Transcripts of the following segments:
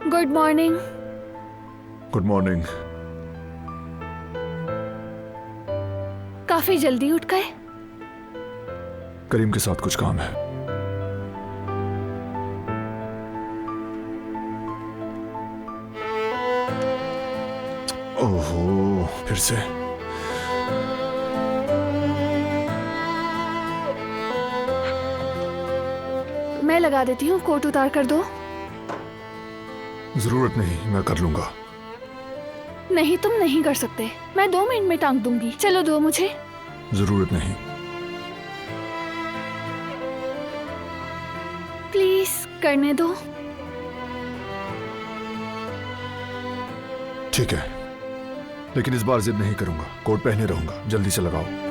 Good morning. Good morning. काफी जल्दी उठ गए। करीम के साथ कुछ काम है। ओहो, फिर से। मैं लगा देती हूँ, कोट उतार कर दो। जरूरत नहीं, मैं कर लूंगा। नहीं, तुम नहीं कर सकते। मैं 2 मिनट में टांग दूंगी। चलो दो मुझे। जरूरत नहीं। प्लीज करने दो। ठीक है, लेकिन इस बार जिद नहीं करूंगा। कोट पहने रहूंगा। जल्दी से लगाओ।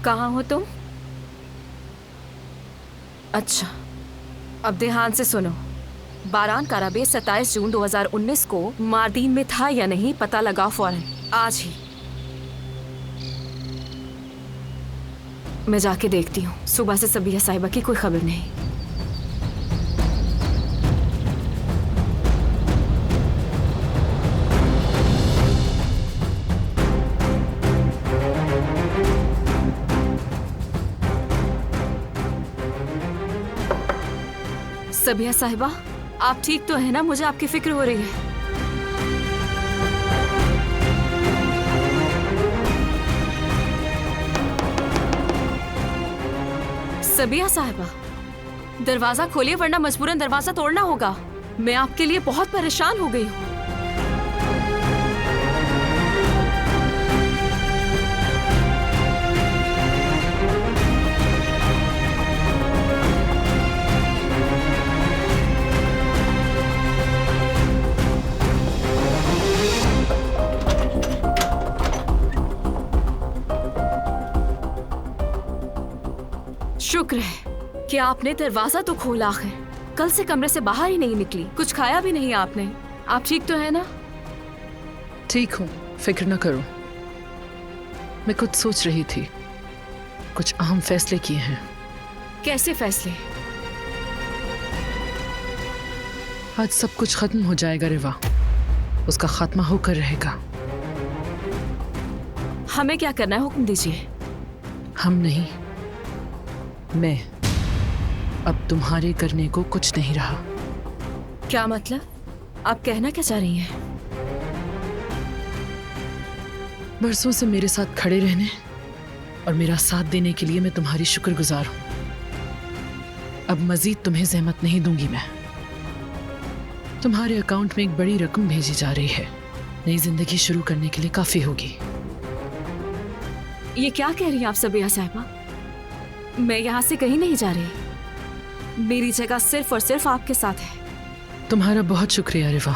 कहाँ हो तुम? अच्छा, अब ध्यान से सुनो। बारान काराबे 27 जून 2019 को मार्दीन में था या नहीं पता लगाओ फौरन, आज ही। मैं जाके देखती हूँ। सुबह से सबिया साहिबा की कोई खबर नहीं। सबिया साहिबा, आप ठीक तो है ना? मुझे आपकी फिक्र हो रही है। सबिया साहिबा, दरवाजा खोलिए वरना मजबूरन दरवाजा तोड़ना होगा। मैं आपके लिए बहुत परेशान हो गई हूँ। शुक्र है कि आपने दरवाजा तो खोला है। कल से कमरे से बाहर ही नहीं निकली, कुछ खाया भी नहीं आपने। आप ठीक तो है ना? ठीक हूँ, फिक्र न करो। मैं कुछ सोच रही थी, कुछ अहम फैसले किए हैं। कैसे फैसले? आज सब कुछ खत्म हो जाएगा रिवा, उसका खात्मा होकर रहेगा। हमें क्या करना है, हुक्म दीजिए। हम नहीं, मैं। अब तुम्हारे करने को कुछ नहीं रहा। क्या मतलब? आप कहना क्या चाह रही हैं? बरसों से मेरे साथ खड़े रहने और मेरा साथ देने के लिए मैं तुम्हारी शुक्रगुजार हूं। अब मजीद तुम्हें ज़हमत नहीं दूंगी मैं। तुम्हारे अकाउंट में एक बड़ी रकम भेजी जा रही है, नई जिंदगी शुरू करने के लिए काफी होगी। ये क्या कह रही हैं आप सबिया साहिबा? मैं यहाँ से कहीं नहीं जा रही। मेरी जगह सिर्फ और सिर्फ आपके साथ है। तुम्हारा बहुत शुक्रिया रिवा,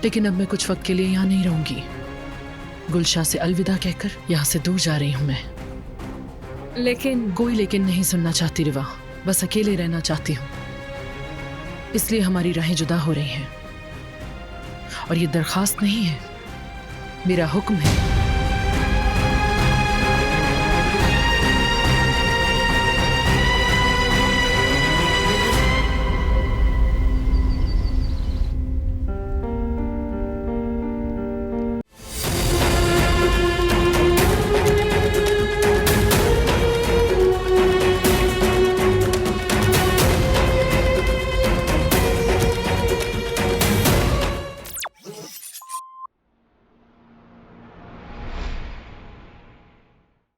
लेकिन अब मैं कुछ वक्त के लिए यहाँ नहीं रहूंगी। गुलशाह से अलविदा कहकर यहाँ से दूर जा रही हूँ मैं। लेकिन कोई लेकिन नहीं सुनना चाहती रिवा, बस अकेले रहना चाहती हूँ। इसलिए हमारी राहें जुदा हो रही हैं। और ये दरखास्त नहीं है, मेरा हुक्म है।